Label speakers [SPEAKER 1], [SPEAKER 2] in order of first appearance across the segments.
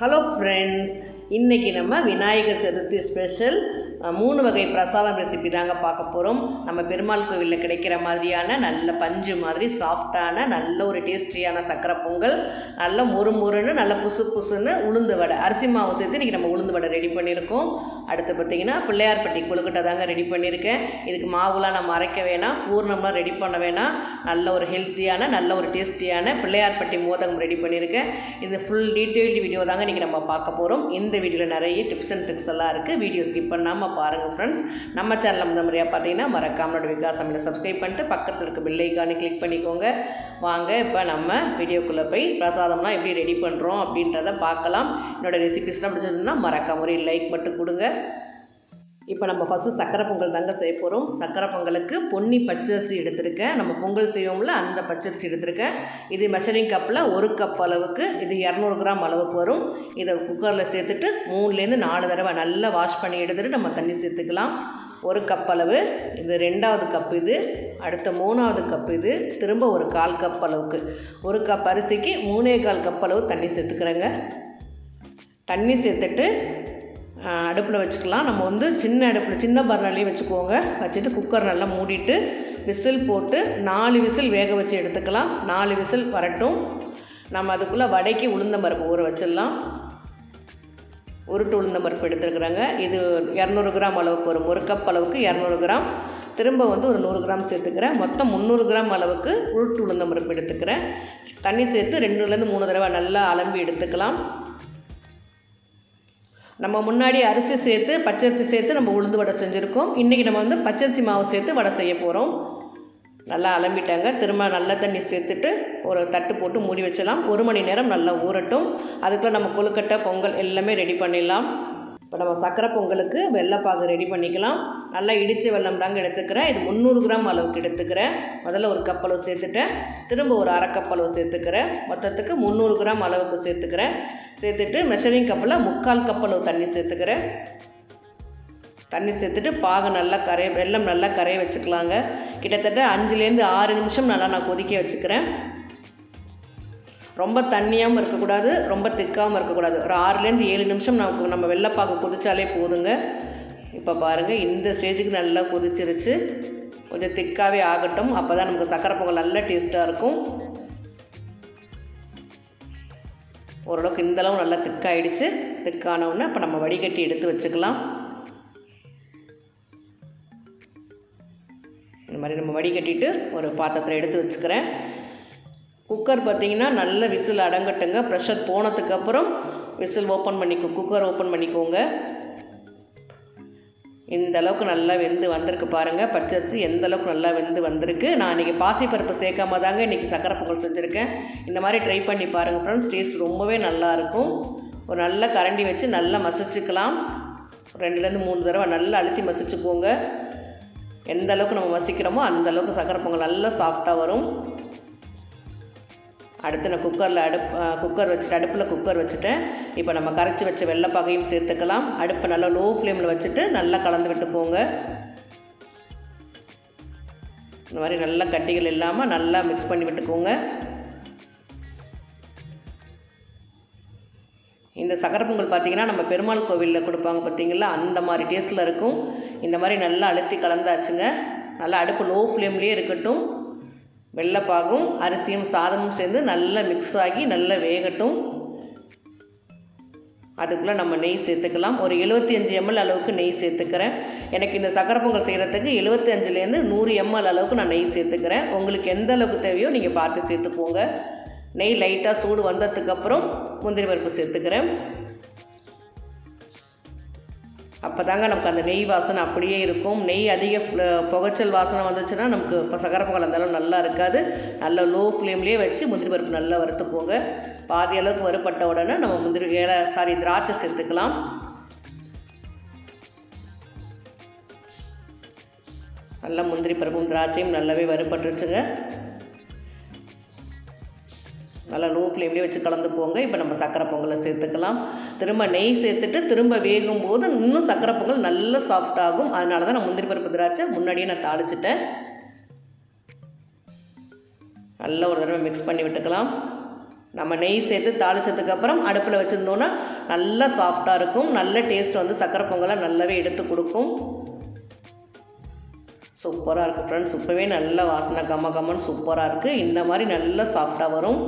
[SPEAKER 1] Hello friends, இன்றைக்கி நம்ம Vinayagar Chaturthi special 3 வகை பிரசாதம் ரெசிபி தாங்க பார்க்க போகிறோம். நம்ம பெருமாள் கோவிலில் கிடைக்கிற மாதிரியான நல்ல பஞ்சு மாதிரி சாஃப்டான நல்ல ஒரு டேஸ்டியான சக்கரை பொங்கல், நல்ல மொறுன்னு நல்ல புசுன்னு உளுந்து வடை, அரிசி மாவு சேர்த்து இன்றைக்கி நம்ம உளுந்து வடை ரெடி பண்ணியிருக்கோம். அடுத்து பார்த்திங்கன்னா பிள்ளையார்பட்டி கொழுக்கட்டை தாங்க ரெடி பண்ணியிருக்கேன். இதுக்கு மாவுலாம் நம்ம அரைக்க வேணாம், பூர்ணமாக ரெடி பண்ண வேணாம். நல்ல ஒரு ஹெல்த்தியான நல்ல ஒரு டேஸ்டியான பிள்ளையார்பட்டி மோதகம் ரெடி பண்ணியிருக்கேன். இது ஃபுல் டீட்டெயில்டு வீடியோ தாங்க இன்றைக்கி நம்ம பார்க்க போகிறோம். இந்த வீடியோவில் நிறைய டிப்ஸ் அண்ட் ட்ரிக்ஸ் எல்லாம் இருக்குது. வீடியோ ஸ்கிப் பண்ணாமல் பாருங்கள் ஃப்ரெண்ட்ஸ். நம்ம சேனலில் முதல் முறையாக பார்த்தீங்கன்னா மறக்காமலோட விகாசமில் சப்ஸ்கிரைப் பண்ணிட்டு பக்கத்தில் இருக்க பெல் ஐக்கானை கிளிக் பண்ணிக்கோங்க. வாங்க இப்போ நம்ம வீடியோக்குள்ளே போய் பிரசாதம்லாம் எப்படி ரெடி பண்ணுறோம் அப்படின்றத பார்க்கலாம். என்னோடய ரெசிபிஸ்லாம் பிடிச்சிருந்ததுன்னா மறக்காம ஒரு லைக் மட்டும் கொடுங்க. இப்போ நம்ம ஃபஸ்ட்டு சக்கரை பொங்கல் தாங்க செய்ய போகிறோம். சக்கரை பொங்கலுக்கு பொன்னி பச்சரிசி எடுத்திருக்கேன். நம்ம பொங்கல் செய்வோம்ல அந்த பச்சரிசி எடுத்திருக்கேன். இது மெஷரிங் கப்பில் 1 கப் அளவுக்கு, இது 200 கிராம் அளவுக்கு வரும். இதை குக்கரில் சேர்த்துட்டு 3லேருந்து 4 தடவை நல்லா வாஷ் பண்ணி எடுத்துகிட்டு நம்ம தண்ணி சேர்த்துக்கலாம். 1 கப் அளவு, இது 2வது கப், இது அடுத்த 3வது கப், இது திரும்ப ஒரு 1/4 கப் அளவுக்கு. 1 கப் அரிசிக்கு 3/4 கப் அளவு தண்ணி சேர்த்துக்கிறேங்க. தண்ணி சேர்த்துட்டு அடுப்பில் வச்சுக்கலாம். நம்ம வந்து சின்ன பர்னர்லேயே வச்சுக்கோங்க. வச்சுட்டு குக்கர் நல்லா மூடிட்டு விசில் போட்டு 4 விசில் வேக வச்சு எடுத்துக்கலாம். 4 விசில் வரட்டும். நம்ம அதுக்குள்ளே வடைக்கு உளுந்தம்பருப்பு ஊற வச்சிடலாம். உருட்டு உளுந்தம்பருப்பு எடுத்துருக்குறாங்க. இது 200 கிராம் அளவுக்கு வரும். 1 கப் அளவுக்கு 200 கிராம். திரும்ப வந்து ஒரு 100 கிராம் சேர்த்துக்கிறேன். மொத்தம் 300 கிராம் அளவுக்கு உருட்டு உளுந்தம்பருப்பு எடுத்துக்கிறேன். தண்ணி சேர்த்து 2லேருந்து 3 தடவை நல்லா அலம்பி எடுத்துக்கலாம். நம்ம முன்னாடி அரிசி சேர்த்து பச்சரிசி சேர்த்து நம்ம உளுந்து வடை செஞ்சுருக்கோம். இன்றைக்கி நம்ம வந்து பச்சரிசி மாவு சேர்த்து வடை செய்ய போகிறோம். நல்லா அலம்பிட்டாங்க. திரும்ப நல்ல தண்ணி சேர்த்துட்டு ஒரு தட்டு போட்டு மூடி வச்சலாம். 1 மணி நேரம் நல்லா ஊறட்டும். அதுக்குள்ளே நம்ம கொழுக்கட்டை பொங்கல் எல்லாமே ரெடி பண்ணிடலாம். இப்போ நம்ம சக்கரை பொங்கலுக்கு வெள்ளைப்பாகு ரெடி பண்ணிக்கலாம். நல்லா இடித்த வெல்லம் தாங்க எடுத்துக்கிறேன். இது 300 கிராம் அளவுக்கு எடுத்துக்கிறேன். முதல்ல 1 கப் அளவு சேர்த்துட்டேன். திரும்ப ஒரு 1/2 கப் அளவு சேர்த்துக்கிறேன். மொத்தத்துக்கு 300 கிராம் அளவுக்கு சேர்த்துக்கிறேன். சேர்த்துட்டு மெஷரிங் கப்பில் 3/4 கப் அளவு தண்ணி சேர்த்துக்கிறேன். தண்ணி சேர்த்துட்டு பாகு நல்லா வெல்லம் நல்லா கரைய வச்சுக்கலாங்க. கிட்டத்தட்ட 5லேருந்து 6 நிமிஷம் நல்லா நான் கொதிக்க வச்சுக்கிறேன். ரொம்ப தண்ணியாகவும் இருக்கக்கூடாது, ரொம்ப திக்காகவும் இருக்கக்கூடாது. ஒரு 6லேருந்து 7 நிமிஷம் நம்ம வெள்ளைப்பாகு கொதிச்சாலே போதுங்க. இப்போ பாருங்கள், இந்த ஸ்டேஜுக்கு நல்லா கொதிச்சிருச்சு. கொஞ்சம் திக்காகவே ஆகட்டும். அப்போ தான் நமக்கு சக்கரை பொங்கல் நல்ல டேஸ்ட்டாக இருக்கும். ஓரளவுக்கு இந்தளவு நல்லா திக்காகிடுச்சு. திக்கானவுடனே இப்போ நம்ம வடிகட்டி எடுத்து வச்சுக்கலாம். இந்த மாதிரி நம்ம வடிகட்டிட்டு ஒரு பாத்திரத்தில் எடுத்து வச்சுக்கிறேன். குக்கர் பார்த்திங்கன்னா நல்ல விசில் அடங்கட்டுங்க. ப்ரெஷர் போனதுக்கப்புறம் விசில் குக்கர் ஓப்பன் பண்ணிக்கோங்க. இந்த அளவுக்கு நல்லா வெந்து வந்திருக்கு பாருங்கள். பச்சரிசி எந்த அளவுக்கு நல்லா வெந்து வந்திருக்கு. நான் இன்றைக்கி பாசிப்பருப்பு சேர்க்காம தாங்க இன்றைக்கி சக்கரை பொங்கல் செஞ்சுருக்கேன். இந்த மாதிரி ட்ரை பண்ணி பாருங்கள் ஃப்ரெண்ட்ஸ். டேஸ்ட் ரொம்பவே நல்லாயிருக்கும். ஒரு நல்ல கரண்டி வச்சு நல்லா மசிச்சுக்கலாம். 2லேருந்து 3 தடவை நல்லா அழுத்தி மசிச்சுக்கோங்க. எந்த அளவுக்கு நம்ம மசிக்கிறோமோ அந்த அளவுக்கு சக்கரை பொங்கல் நல்லா சாஃப்டாக வரும். அடுத்து நான் அடுப்பில் குக்கர் வச்சுட்டேன். இப்போ நம்ம கரைச்சி வச்ச வெள்ளைப்பாகையும் சேர்த்துக்கலாம். அடுப்பை நல்லா லோ ஃப்ளேமில் வச்சுட்டு நல்லா கலந்து விட்டுக்கோங்க. இந்த மாதிரி நல்லா கட்டிகள் இல்லாமல் நல்லா மிக்ஸ் பண்ணி விட்டுக்கோங்க. இந்த சக்கரை பொங்கல் பார்த்திங்கன்னா நம்ம பெருமாள் கோவிலில் கொடுப்பாங்க பார்த்திங்களா, அந்த மாதிரி டேஸ்ட்டில் இருக்கும். இந்த மாதிரி நல்லா அழுத்தி கலந்தாச்சுங்க. நல்லா அடுப்பு லோ ஃப்ளேம்லேயே இருக்கட்டும். வெள்ளைப்பாகும் அரிசியும் சாதமும் சேர்ந்து நல்லா மிக்ஸ் ஆகி நல்லா வேகட்டும். அதுக்குள்ளே நம்ம நெய் சேர்த்துக்கலாம். ஒரு 75 ml அளவுக்கு நெய் சேர்த்துக்கிறேன். எனக்கு இந்த சக்கரை பொங்கல் செய்கிறதுக்கு 75லேருந்து 100 ml அளவுக்கு நான் நெய் சேர்த்துக்கிறேன். உங்களுக்கு எந்த அளவுக்கு தேவையோ நீங்கள் பார்த்து சேர்த்துக்கோங்க. நெய் லைட்டாக சூடு வந்ததுக்கப்புறம் முந்திரி பருப்பு சேர்த்துக்கிறேன். அப்போ தாங்க நமக்கு அந்த நெய் வாசனை அப்படியே இருக்கும். நெய் அதிக புகைச்சல் வாசனை வந்துச்சுன்னா நமக்கு இப்போ சக்கரை பொங்கல் அந்தளவு நல்லா இருக்காது. நல்லா லோ ஃப்ளேம்லேயே வச்சு முந்திரி பருப்பு நல்லா வறுத்துக்கோங்க. பாதி அளவுக்கு வறுப்பட்ட உடனே நம்ம திராட்சை சேர்த்துக்கலாம். நல்லா முந்திரி பருப்பும் திராட்சையும் நல்லாவே வறுப்பட்டுருச்சுங்க. நல்லா லோ ஃப்ளேம்லேயே வச்சு கலந்துக்குவோங்க. இப்போ நம்ம சக்கரை பொங்கலை சேர்த்துக்கலாம். திரும்ப நெய் சேர்த்துட்டு திரும்ப வேகும்போது இன்னும் சக்கரை பொங்கல் நல்லா சாஃப்டாகும். அதனால தான் நான் முந்திரி பருப்பு திராட்சை முன்னாடியே நான் தாளிச்சிட்டேன். நல்லா ஒரு தடவை மிக்ஸ் பண்ணி விட்டுக்கலாம். நம்ம நெய் சேர்த்து தாளித்ததுக்கப்புறம் அடுப்பில் வச்சுருந்தோன்னா நல்லா சாஃப்டாக இருக்கும். நல்ல டேஸ்ட் வந்து சக்கரை பொங்கலை நல்லாவே எடுத்து கொடுக்கும். சூப்பராக இருக்குது ஃப்ரெண்ட்ஸ். இப்போவே நல்ல வாசனை கம்மன்னு சூப்பராக இருக்குது. இந்த மாதிரி நல்லா சாஃப்டாக வரும்.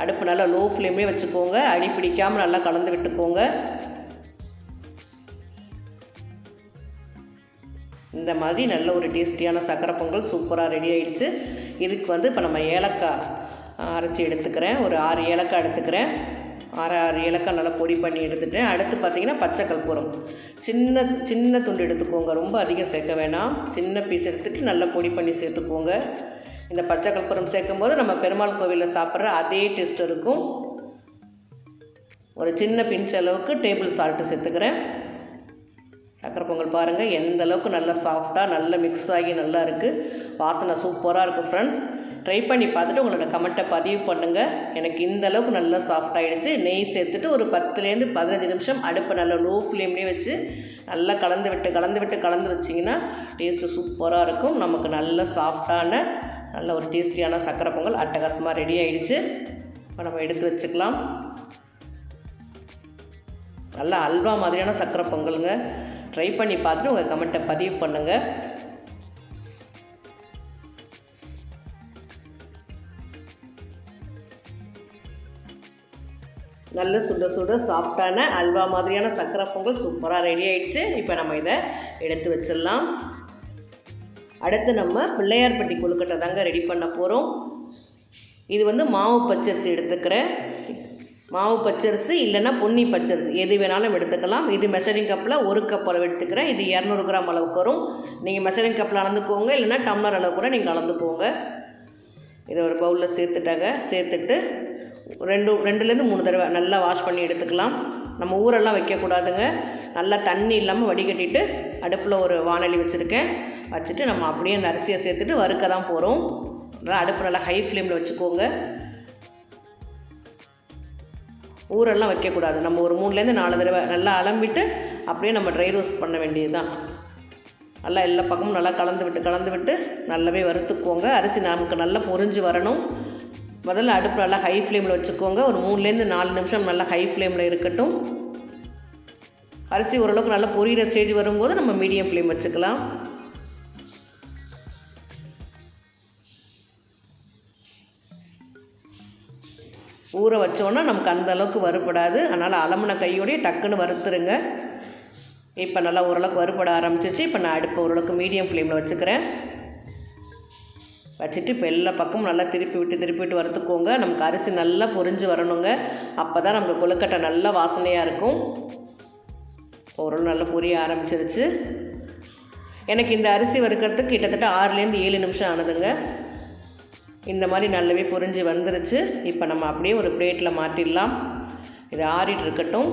[SPEAKER 1] அடுப்பு நல்லா லோ ஃப்ளேம்லேயே வச்சுக்கோங்க. அடி பிடிக்காமல் நல்லா கலந்து விட்டுக்கோங்க. இந்த மாதிரி நல்ல ஒரு டேஸ்டியான சக்கரை பொங்கல் சூப்பராக ரெடி ஆகிடுச்சு. இதுக்கு வந்து இப்போ நம்ம ஏலக்காய் அரைச்சி எடுத்துக்கிறேன். ஒரு 6 ஏலக்காய் எடுத்துக்கிறேன். 6 ஏலக்காய் நல்லா பொடி பண்ணி எடுத்துட்டேன். அடுத்து பார்த்திங்கன்னா பச்சை கற்பூரம் சின்ன துண்டு எடுத்துக்கோங்க. ரொம்ப அதிகம் சேர்க்க வேணாம். சின்ன பீஸ் எடுத்துகிட்டு நல்லா பொடி பண்ணி சேர்த்துக்கோங்க. இந்த பச்சை கற்பூரம் சேர்க்கும் போது நம்ம பெருமாள் கோவிலில் சாப்பிட்ற அதே டேஸ்ட் இருக்கும். ஒரு சின்ன பிஞ்ச் அளவுக்கு டேபிள் சால்ட்டு சேர்த்துக்கிறேன். சக்கரை பொங்கல் பாருங்கள் எந்த அளவுக்கு நல்லா சாஃப்டாக நல்லா மிக்ஸ் ஆகி நல்லா இருக்குது. வாசனை சூப்பராக இருக்குது ஃப்ரெண்ட்ஸ். ட்ரை பண்ணி பார்த்துட்டு உங்களோட கமெண்ட்டை பதிவு பண்ணுங்கள். எனக்கு இந்த அளவுக்கு நல்லா சாஃப்டாகிடுச்சு. நெய் சேர்த்துட்டு ஒரு 10லேருந்து 15 நிமிஷம் அடுப்பை நல்லா லோ ஃப்ளேம்லேயே வச்சு நல்லா கலந்து வச்சிங்கன்னா டேஸ்ட்டு சூப்பராக இருக்கும். நமக்கு நல்ல சாஃப்டான நல்ல ஒரு டேஸ்டியான சக்கரை பொங்கல் அட்டகாசமாக ரெடி ஆகிடுச்சு. இப்போ நம்ம எடுத்து வச்சுக்கலாம். நல்லா அல்வா மாதிரியான சக்கரை பொங்கலுங்க. ட்ரை பண்ணி பார்த்துட்டு உங்கள் கமெண்ட்டை பதிவு பண்ணுங்கள். நல்ல சுட சாஃப்டான அல்வா மாதிரியான சக்கரை பொங்கல் சூப்பராக ரெடி ஆகிடுச்சு. இப்போ நம்ம இதை எடுத்து வச்சிடலாம். அடுத்து நம்ம பிள்ளையார்பட்டி கொழுக்கட்டை தாங்க ரெடி பண்ண போகிறோம். இது வந்து மாவு பச்சரிசி எடுத்துக்கிறேன். மாவு பச்சரிசி இல்லைன்னா பொன்னி பச்சரிசி எது வேணாலும் எடுத்துக்கலாம். இது மெஷரிங் கப்பில் 1 கப் அளவு எடுத்துக்கிறேன். இது 200 கிராம் அளவுக்கு வரும். நீங்கள் மெஷரிங் கப்பில் அளந்துக்கோங்க, இல்லைன்னா டம்ளர் அளவு கூட நீங்கள் அளந்துக்கோங்க. இதை ஒரு பவுலில் சேர்த்துட்டு 2லேருந்து 3 தடவை நல்லா வாஷ் பண்ணி எடுத்துக்கலாம். நம்ம ஊரெல்லாம் வைக்கக்கூடாதுங்க. நல்லா தண்ணி இல்லாமல் வடிகட்டிட்டு அடுப்பில் ஒரு வாணலி வச்சுட்டு நம்ம அப்படியே அந்த அரிசியை சேர்த்துட்டு வறுக்க தான் போகிறோம். அடுப்பு நல்லா ஹை ஃப்ளேமில் வச்சுக்கோங்க. ஊரெல்லாம் வைக்கக்கூடாது. நம்ம ஒரு 3லேருந்து 4 தடவை நல்லா அலம்பிட்டு அப்படியே நம்ம ட்ரை ரோஸ்ட் பண்ண வேண்டியது தான். நல்லா எல்லா பக்கமும் நல்லா கலந்து விட்டு நல்லாவே வறுத்துக்கோங்க. அரிசி நமக்கு நல்லா பொரிஞ்சு வரணும். முதல்ல அடுப்பு நல்லா ஹை ஃப்ளேமில் வச்சுக்கோங்க. ஒரு 3லேருந்து 4 நிமிஷம் நல்லா ஹை ஃப்ளேமில் இருக்கட்டும். அரிசி ஓரளவுக்கு நல்லா பொரியிற ஸ்டேஜ் வரும்போது நம்ம மீடியம் ஃப்ளேம் வச்சுக்கலாம். ஊற வச்சோன்னா நமக்கு அந்த அளவுக்கு வறுபடாது. அதனால் அலம்பின கையோடையே டக்குன்னு வறுத்துருங்க. இப்போ நல்லா ஓரளவுக்கு வறுபட ஆரம்பிச்சிச்சு. இப்போ நான் அடுப்பு ஓரளவுக்கு மீடியம் ஃப்ளேமில் வச்சுக்கிறேன். வச்சுட்டு இப்போ எல்லா பக்கமும் நல்லா திருப்பி விட்டு வறுத்துக்கோங்க. நமக்கு அரிசி நல்லா பொரிஞ்சு வரணுங்க. அப்போ தான் நமக்கு கொழுக்கட்டை நல்லா வாசனையாக இருக்கும். ஓரளவு நல்லா பொரிய ஆரம்பிச்சிருச்சு. எனக்கு இந்த அரிசி வறுக்கிறதுக்கு கிட்டத்தட்ட 6லேருந்து 7 நிமிஷம் ஆனதுங்க. இந்த மாதிரி நல்லாவே பொரிஞ்சு வந்துருச்சு. இப்போ நம்ம அப்படியே ஒரு பிளேட்டில் மாற்றிடலாம். இது ஆறிட்டு இருக்கட்டும்.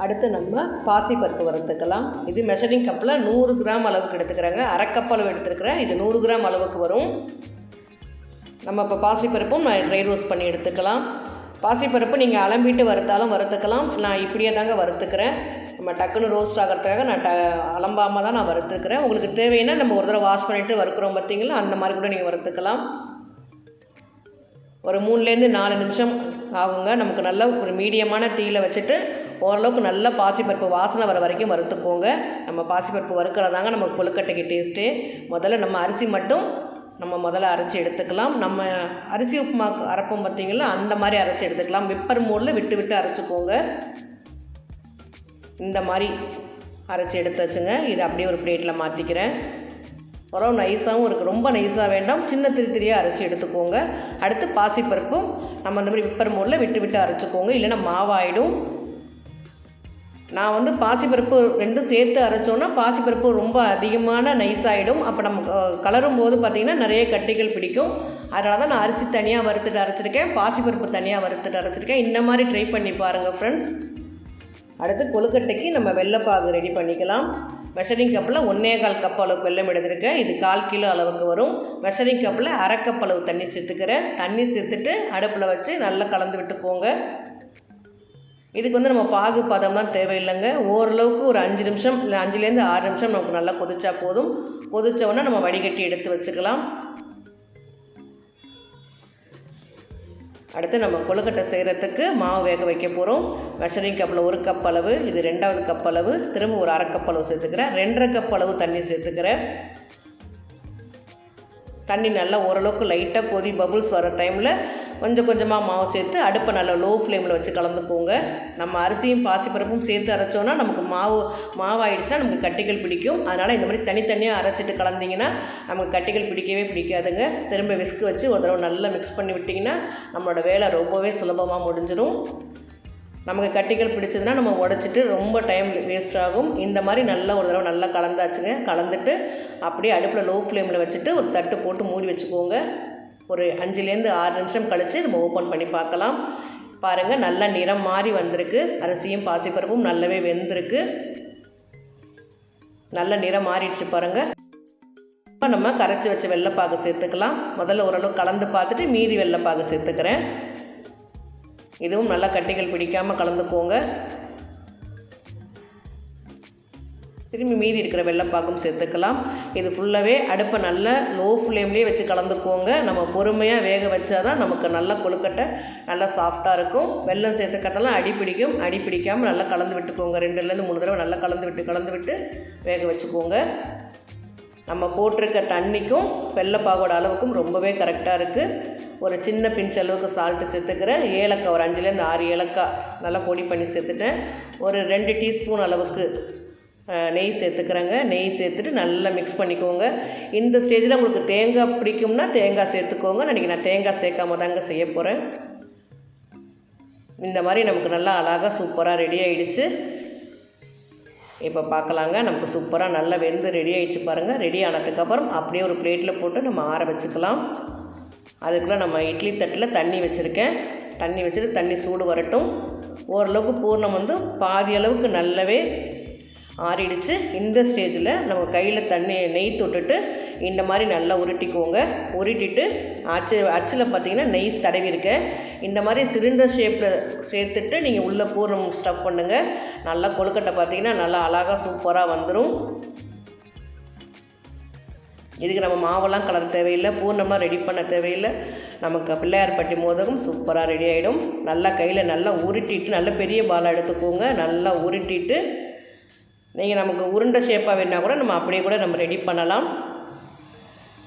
[SPEAKER 1] அடுத்து நம்ம பாசிப்பருப்பு வறுத்துக்கலாம். இது மெஷரிங் கப்பில் 100 கிராம் அளவுக்கு எடுத்துக்கிறாங்க. 1/2 கப் அளவு எடுத்துருக்கிறேன். இது 100 கிராம் அளவுக்கு வரும். நம்ம இப்போ பாசிப்பருப்பும் நான் ட்ரை ரோஸ்ட் பண்ணி எடுத்துக்கலாம். பாசிப்பருப்பு நீங்கள் அலம்பிட்டு வறுத்தாலும் வறுத்துக்கலாம். நான் இப்படியே தாங்க வறுத்துக்கிறேன். நம்ம டக்குன்னு ரோஸ்ட் ஆகிறதுக்காக நான் அலம்பாமல் தான் நான் வறுத்துக்கிறேன். உங்களுக்கு தேவைன்னா நம்ம ஒரு தடவை வாஷ் பண்ணிவிட்டு வறுக்கிறோம் பார்த்திங்களா, அந்த மாதிரி கூட நீங்கள் வறுத்துக்கலாம். ஒரு 3லேருந்து 4 நிமிஷம் ஆகுங்க. நமக்கு நல்ல ஒரு மீடியமான தீயில் வச்சுட்டு ஓரளவுக்கு நல்லா பாசிப்பருப்பு வாசனை வர வரைக்கும் வறுத்துக்கோங்க. நம்ம பாசிப்பருப்பு வறுக்கிறதாங்க நமக்கு கொழுக்கட்டைக்கு டேஸ்ட்டே. முதல்ல நம்ம அரிசி மட்டும் முதல்ல அரைச்சி எடுத்துக்கலாம். நம்ம அரிசி உப்புமாக்கு அரைப்போம் பார்த்திங்களா, அந்த மாதிரி அரைச்சி எடுத்துக்கலாம். விப்பர் மோடில் விட்டு அரைச்சிக்கோங்க. இந்த மாதிரி அரைச்சி எடுத்தாச்சுங்க. இது அப்படியே ஒரு பிளேட்டில் மாற்றிக்கிறேன். ஓரளவு நைஸாகவும் இருக்குது. ரொம்ப நைஸாக வேண்டாம், சின்ன திரியாக அரைச்சி எடுத்துக்கோங்க. அடுத்து பாசிப்பருப்பும் நம்ம அந்த மாதிரி விப்பர் மோடில் விட்டு அரைச்சிக்கோங்க, இல்லைன்னா மாவாயிடும். நான் வந்து பாசிப்பருப்பு 2 சேர்த்து அரைச்சோன்னா பாசிப்பருப்பு ரொம்ப அதிகமான நைஸாகிடும். அப்போ நம்ம கலரும் போது பார்த்திங்கன்னா நிறைய கட்டிகள் பிடிக்கும். அதனால தான் நான் அரிசி தனியாக வறுத்துட்டு அரைச்சிருக்கேன், பாசிப்பருப்பு தனியாக வறுத்துட்டு அரைச்சிருக்கேன். இந்த மாதிரி ட்ரை பண்ணி பாருங்கள் ஃப்ரெண்ட்ஸ். அடுத்து கொழுக்கட்டைக்கு நம்ம வெள்ளைப்பாகு ரெடி பண்ணிக்கலாம். மெஷரிங் கப்பில் 1.25 கப் அளவுக்கு வெல்லம் எடுத்துருக்கேன். இது 1/4 கிலோ அளவுக்கு வரும். மெஷரிங் கப்பில் 1/2 கப் அளவு தண்ணி சேர்த்துக்கிறேன். தண்ணி சேர்த்துட்டு அடுப்பில் வச்சு நல்லா கலந்து விட்டுக்கோங்க. இதுக்கு வந்து நம்ம பாகு பதம்லாம் தேவையில்லைங்க. ஓரளவுக்கு ஒரு 5 நிமிஷம் இல்லை 5லேருந்து 6 நிமிஷம் நமக்கு நல்லா கொதிச்சா போதும். கொதித்தோடனே நம்ம வடிகட்டி எடுத்து வச்சுக்கலாம். அடுத்து நம்ம கொழுக்கட்டை செய்கிறதுக்கு மாவு வேக வைக்க போகிறோம். மெஷரிங் கப்பில் 1 கப் அளவு, இது 2வது கப் அளவு, திரும்ப ஒரு அரை கப் அளவு சேர்த்துக்கிறேன். 2.5 கப் அளவு தண்ணி சேர்த்துக்கிறேன். தண்ணி நல்லா ஓரளவுக்கு லைட்டாக கொதி பபுள்ஸ் வர டைமில் கொஞ்சம் கொஞ்சமாக மாவு சேர்த்து அடுப்பை நல்லா லோ ஃப்ளேமில் வச்சு கலந்துக்கோங்க. நம்ம அரிசியும் பாசிப்பருப்பும் சேர்த்து அரைச்சோன்னா நமக்கு மாவாயிடுச்சுன்னா நமக்கு கட்டிகள் பிடிக்கும். அதனால் இந்த மாதிரி தனித்தனியாக அரைச்சிட்டு கலந்திங்கன்னா நமக்கு கட்டிகள் பிடிக்கவே பிடிக்காதுங்க. திரும்ப விஸ்க் வச்சு ஒரு தடவை நல்லா மிக்ஸ் பண்ணி விட்டிங்கன்னா நம்மளோட வேலை ரொம்பவே சுலபமாக முடிஞ்சிடும். நமக்கு கட்டிகள் பிடிச்சதுன்னா நம்ம உடச்சிட்டு ரொம்ப டைம் வேஸ்ட் ஆகும். இந்த மாதிரி நல்லா ஒரு தடவை நல்லா கலந்தாச்சுங்க. கலந்துட்டு அப்படியே அடுப்பில் லோ ஃப்ளேமில் வச்சுட்டு ஒரு தட்டு போட்டு மூடி வச்சுக்கோங்க. ஒரு 5லேருந்து 6 நிமிஷம் கழித்து நம்ம ஓப்பன் பண்ணி பார்க்கலாம். பாருங்கள், நல்லா நிறம் மாறி வந்திருக்கு. அரிசியும் பாசிப்பருப்பும் நல்லாவே வெந்திருக்கு. நல்ல நிறம் மாறிடுச்சு பாருங்கள். இப்போ நம்ம கரைச்சி வச்ச வெள்ளைப்பாகு சேர்த்துக்கலாம். முதல்ல ஓரளவு கலந்து பார்த்துட்டு மீதி வெள்ளைப்பாகு சேர்த்துக்கிறேன். இதுவும் நல்லா கட்டிகள் பிடிக்காமல் கலந்துக்கோங்க. திரும்பி மீதி இருக்கிற வெள்ளைப்பாகும் சேர்த்துக்கலாம். இது ஃபுல்லாகவே அடுப்பை நல்லா லோ ஃப்ளேம்லேயே வச்சு கலந்துக்கோங்க. நம்ம பொறுமையாக வேக வச்சா தான் நமக்கு நல்லா கொழுக்கட்டை நல்லா சாஃப்டாக இருக்கும். வெல்லம் சேர்த்துக்கட்டெல்லாம் அடி பிடிக்கும். அடி பிடிக்காமல் நல்லா கலந்து விட்டுக்கோங்க. 2லேருந்து 3 தடவை நல்லா கலந்து விட்டு வேக வச்சுக்கோங்க. நம்ம போட்டிருக்க தண்ணிக்கும் வெள்ளைப்பாகோட அளவுக்கும் ரொம்பவே கரெக்டாக இருக்குது. ஒரு சின்ன பிஞ்ச் அளவுக்கு சால்ட்டு சேர்த்துக்கிறேன். ஏலக்காய் ஒரு 5லேருந்து 6 ஏலக்காய் நல்லா பொடி பண்ணி சேர்த்துட்டேன். ஒரு 2 டீஸ்பூன் அளவுக்கு நெய் சேர்த்துக்கிறேங்க. நெய் சேர்த்துட்டு நல்லா மிக்ஸ் பண்ணிக்கோங்க. இந்த ஸ்டேஜில் உங்களுக்கு தேங்காய் பிடிக்கும்னா தேங்காய் சேர்த்துக்கோங்க. நான் தேங்காய் சேர்க்காம தாங்க செய்ய போகிறேன். இந்த மாதிரி நமக்கு நல்லா அழகாக சூப்பராக ரெடி ஆகிடுச்சு. இப்போ பார்க்கலாங்க, நமக்கு சூப்பராக நல்லா வெந்து ரெடி ஆகிடுச்சு பாருங்கள். ரெடி ஆனதுக்கப்புறம் அப்படியே ஒரு பிளேட்டில் போட்டு நம்ம ஆற வச்சுக்கலாம். அதுக்குள்ளே நம்ம இட்லி தட்டில் தண்ணி வச்சுருக்கேன். தண்ணி வச்சுட்டு தண்ணி சூடு வரட்டும். ஓரளவுக்கு பூர்ணம் வந்து பாதி அளவுக்கு நல்லாவே ஆறிடுச்சு. இந்த ஸ்டேஜில் நம்ம கையில் நெய் தொட்டுட்டு இந்த மாதிரி நல்லா உருட்டிக்கோங்க. உருட்டிட்டு அச்சில் பார்த்திங்கன்னா நெய் தடவிருக்கேன். இந்த மாதிரி சிலிண்டர் ஷேப்பில் சேர்த்துட்டு நீங்கள் உள்ளே பூர்ணம் ஸ்டஃப் பண்ணுங்கள். நல்லா கொழுக்கட்டை பார்த்திங்கன்னா நல்லா அழகாக சூப்பராக வந்துடும். இதுக்கு நம்ம மாவெல்லாம் கலர தேவையில்லை, பூர்ணமாக ரெடி பண்ண தேவையில்லை. நமக்கு பிள்ளையார் பட்டி மோதகம் சூப்பராக ரெடி ஆகிடும். நல்லா கையில் நல்லா உருட்டிட்டு நல்ல பெரிய பாலாக எடுத்துக்கோங்க. நல்லா உருட்டிட்டு நீங்கள் நமக்கு உருண்டை ஷேப்பாக வேணா கூட நம்ம அப்படியே கூட நம்ம ரெடி பண்ணலாம்.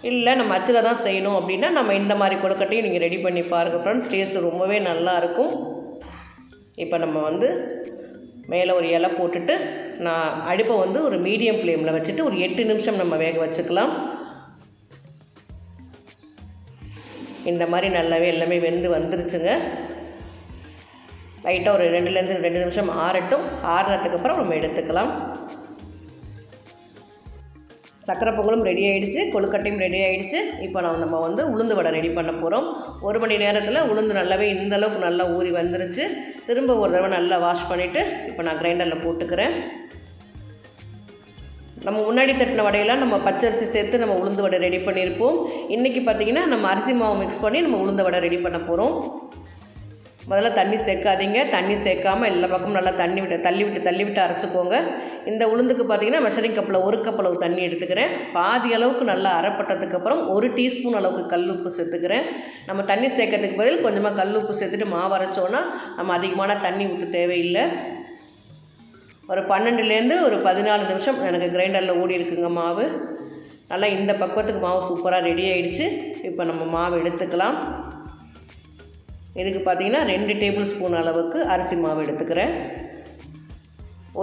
[SPEAKER 1] இல்லை நம்ம அச்சில் தான் செய்யணும் அப்படின்னா நம்ம இந்த மாதிரி கொழுக்கட்டையும் நீங்கள் ரெடி பண்ணி பாருங்கள் ஃப்ரெண்ட்ஸ். டேஸ்ட்டு ரொம்பவே நல்லாயிருக்கும். இப்போ நம்ம வந்து மேலே ஒரு இலை போட்டுட்டு நான் அடுப்பை வந்து ஒரு மீடியம் ஃப்ளேமில் வச்சுட்டு ஒரு 8 நிமிஷம் நம்ம வேக வச்சுக்கலாம். இந்த மாதிரி நல்லாவே எல்லாமே வெந்து வந்துருச்சுங்க. லைட்டாக ஒரு 2லேருந்து 2 நிமிஷம் ஆறட்டும். ஆறுனதுக்கப்புறம் நம்ம எடுத்துக்கலாம். சக்கரை பொங்கலும் ரெடி ஆகிடுச்சு, கொழுக்கட்டையும் ரெடி ஆகிடுச்சு. இப்போ நம்ம வந்து உளுந்து வடை ரெடி பண்ண போகிறோம். 1 மணி நேரத்தில் உளுந்து நல்லாவே இந்தளவுக்கு நல்லா ஊறி வந்துருச்சு. திரும்ப ஒரு தடவை நல்லா வாஷ் பண்ணிவிட்டு இப்போ நான் கிரைண்டரில் போட்டுக்கிறேன். நம்ம முன்னாடி தட்டின வடையெல்லாம் நம்ம பச்சரிசி சேர்த்து நம்ம உளுந்து வடை ரெடி பண்ணியிருப்போம். இன்றைக்கி பார்த்திங்கன்னா நம்ம அரிசி மாவு மிக்ஸ் பண்ணி நம்ம உளுந்து வடை ரெடி பண்ண போகிறோம். முதல்ல தண்ணி சேர்க்காதீங்க. தண்ணி சேர்க்காமல் எல்லா பக்கமும் நல்லா தள்ளி விட்டு அரைச்சிக்கோங்க. இந்த உளுந்துக்கு பார்த்திங்கன்னா மெஷரிங் கப்பில் 1 கப் அளவு தண்ணி எடுத்துக்கிறேன். பாதி அளவுக்கு நல்லா அரைப்பட்டதுக்கப்புறம் 1 டீஸ்பூன் அளவுக்கு கல் உப்பு சேர்த்துக்கிறேன். நம்ம தண்ணி சேர்க்கறதுக்கு பதில் கொஞ்சமாக கல் உப்பு சேர்த்துட்டு மாவு அரைச்சோன்னா நம்ம அதிகமான தண்ணி ஊற்ற தேவையில்லை. ஒரு 12லேருந்து ஒரு 14 நிமிஷம் எனக்கு கிரைண்டரில் ஓடி இருக்குங்க மாவு. நல்லா இந்த பக்குவத்துக்கு மாவு சூப்பராக ரெடி ஆகிடுச்சு. இப்போ நம்ம மாவு எடுத்துக்கலாம். இதுக்கு பார்த்திங்கன்னா 2 டேபிள் ஸ்பூன் அளவுக்கு அரிசி மாவு எடுத்துக்கிறேன்.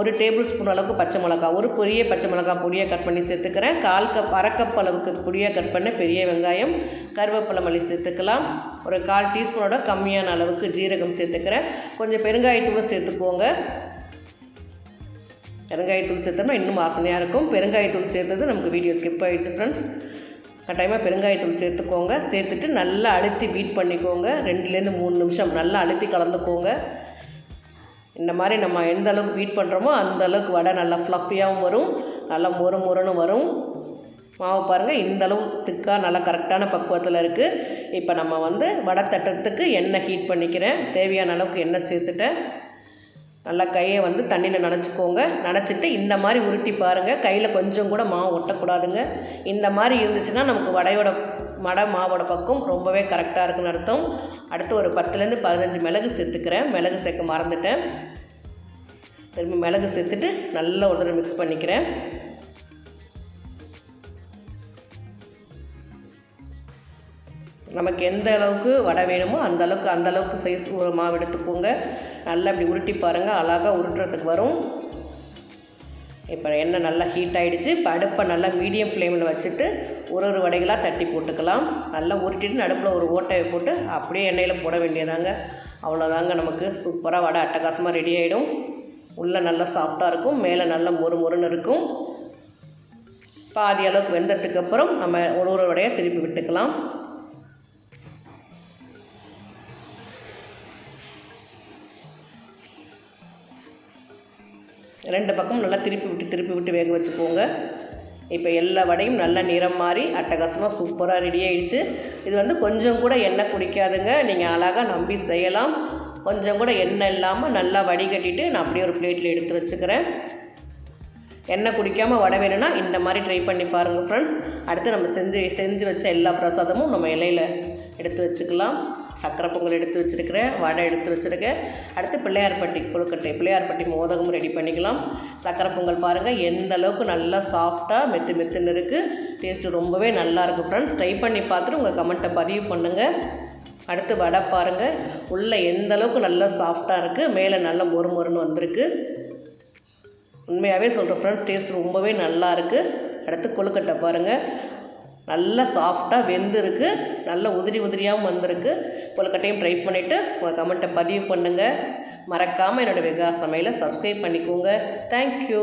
[SPEAKER 1] 1 டேபிள் ஸ்பூன் அளவுக்கு பச்சை மிளகா, ஒரு பெரிய பச்சை மிளகா பொடியாக கட் பண்ணி சேர்த்துக்கிறேன். 1/4 கப் அளவுக்கு பொடியாக கட் பண்ண பெரிய வெங்காயம், கருவேப்பிலை மல்லி சேர்த்துக்கலாம். ஒரு 1/4 டீஸ்பூனோட கம்மியான அளவுக்கு ஜீரகம் சேர்த்துக்கிறேன். கொஞ்சம் பெருங்காயத்தூள் சேர்த்துக்கோங்க. பெருங்காயத்தூள் சேர்த்தோம்னா இன்னும் வாசனையாக இருக்கும். பெருங்காயத்தூள் சேர்த்தது நமக்கு வீடியோ ஸ்கிப் ஆகிடுச்சு ஃப்ரெண்ட்ஸ். கட்டாயமாக பெருங்காயத்தூள் சேர்த்துக்கோங்க. சேர்த்துட்டு நல்லா அழுத்தி பீட் பண்ணிக்கோங்க. 2லேருந்து 3 நிமிஷம் நல்லா அழுத்தி கலந்துக்கோங்க. இந்த மாதிரி நம்ம எந்த அளவுக்கு பீட் பண்ணுறோமோ அந்த அளவுக்கு வடை நல்லா ஃப்ளஃபியாகவும் வரும், நல்லா மொறுன்னு வரும். மாவு பாருங்கள் இந்தளவு திக்காக நல்லா கரெக்டான பக்குவத்தில் இருக்குது. இப்போ நம்ம வந்து வடை தட்டுறதுக்கு எண்ணெய் ஹீட் பண்ணிக்கிறேன். தேவையான அளவுக்கு எண்ணெய் சேர்த்துட்டேன். நல்லா கையை வந்து தண்ணியில் நனைச்சிக்கோங்க. நனைச்சிட்டு இந்த மாதிரி உருட்டி பாருங்கள். கையில் கொஞ்சம் கூட மாவு ஒட்டக்கூடாதுங்க. இந்த மாதிரி இருந்துச்சுன்னா நமக்கு வடையோட வடை மாவோட பக்கம் ரொம்பவே கரெக்டாக இருக்குன்னு அர்த்தம். அடுத்து ஒரு 10லேருந்து 15 மிளகு சேர்த்துக்கிறேன். மிளகு சேர்க்க மறந்துட்டேன். திரும்பி மிளகு சேர்த்துட்டு நல்லா ஒரு தடவை மிக்ஸ் பண்ணிக்கிறேன். நமக்கு எந்த அளவுக்கு வடை வேணுமோ அந்த அளவுக்கு சைஸ் ஒரு மாவு எடுத்துக்கோங்க. நல்லா இப்படி உருட்டி பாருங்கள், அழகாக உருட்டுறதுக்கு வரும். இப்போ எண்ணெய் நல்லா ஹீட் ஆகிடுச்சு. இப்போ அடுப்பை நல்லா மீடியம் ஃப்ளேமில் வச்சுட்டு ஒரு வடைகளாக தட்டி போட்டுக்கலாம். நல்லா உருட்டிட்டு நடுப்பில் ஒரு ஓட்டையை போட்டு அப்படியே எண்ணெயில் போட வேண்டியதாங்க. அவ்வளோதாங்க, நமக்கு சூப்பராக வடை அட்டகாசமாக ரெடி ஆகிடும். உள்ளே நல்லா சாஃப்டாக இருக்கும், மேலே நல்லா மொறுன்னு இருக்கும். பாதி அளவுக்கு வெந்ததுக்கப்புறம் நம்ம ஒரு வடையை திருப்பி விட்டுக்கலாம். ரெண்டு பக்கமும் நல்லா திருப்பி விட்டு வேக வச்சுக்கோங்க. இப்போ எல்லா வடையும் நல்லா நிறம் மாறி அட்டகாசமாக சூப்பராக ரெடி ஆகிடுச்சு. இது கொஞ்சம் கூட எண்ணெய் குடிக்காதுங்க. நீங்கள் அழகாக நம்பி செய்யலாம். கொஞ்சம் கூட எண்ணெய் இல்லாமல் நல்லா வடிகட்டிட்டு நான் அப்படியே ஒரு பிளேட்டில் எடுத்து வச்சுக்கிறேன். எண்ணெய் குடிக்காமல் வடை வேணும்னா இந்த மாதிரி ட்ரை பண்ணி பாருங்கள் ஃப்ரெண்ட்ஸ். அடுத்து நம்ம செஞ்சு வச்ச எல்லா பிரசாதமும் நம்ம இலையில் எடுத்து வச்சுக்கலாம். சக்கரை பொங்கல் எடுத்து வச்சுருக்கிறேன், வடை எடுத்து வச்சுருக்கேன். அடுத்து பிள்ளையார்பட்டி கொழுக்கட்டை, பிள்ளையார்பட்டி மோதகமும் ரெடி பண்ணிக்கலாம். சக்கரை பொங்கல் பாருங்கள் எந்த அளவுக்கு நல்லா சாஃப்டாக மெத்துன்னு இருக்குது. டேஸ்ட்டு ரொம்பவே நல்லாயிருக்கும் ஃப்ரெண்ட்ஸ். ட்ரை பண்ணி பார்த்துட்டு உங்கள் கமெண்ட்டை பதிவு பண்ணுங்கள். அடுத்து வடை பாருங்கள், உள்ளே எந்த அளவுக்கு நல்லா சாஃப்டாக இருக்குது, மேலே நல்லா மொறுன்னு வந்திருக்கு. உண்மையாகவே சொல்கிறேன் ஃப்ரெண்ட்ஸ், டேஸ்ட் ரொம்பவே நல்லா இருக்குது. அடுத்து கொழுக்கட்டை பாருங்கள், நல்லா சாஃப்டாக வெந்திருக்கு, நல்லா உதிரியாகவும் வந்திருக்கு. கொழுக்கட்டையும் ட்ரை பண்ணிவிட்டு உங்கள் கமெண்ட்டை பதிவு பண்ணுங்கள். மறக்காமல் என்னோடய வெகா சமையலை சப்ஸ்கிரைப் பண்ணிக்கோங்க. தேங்க்யூ.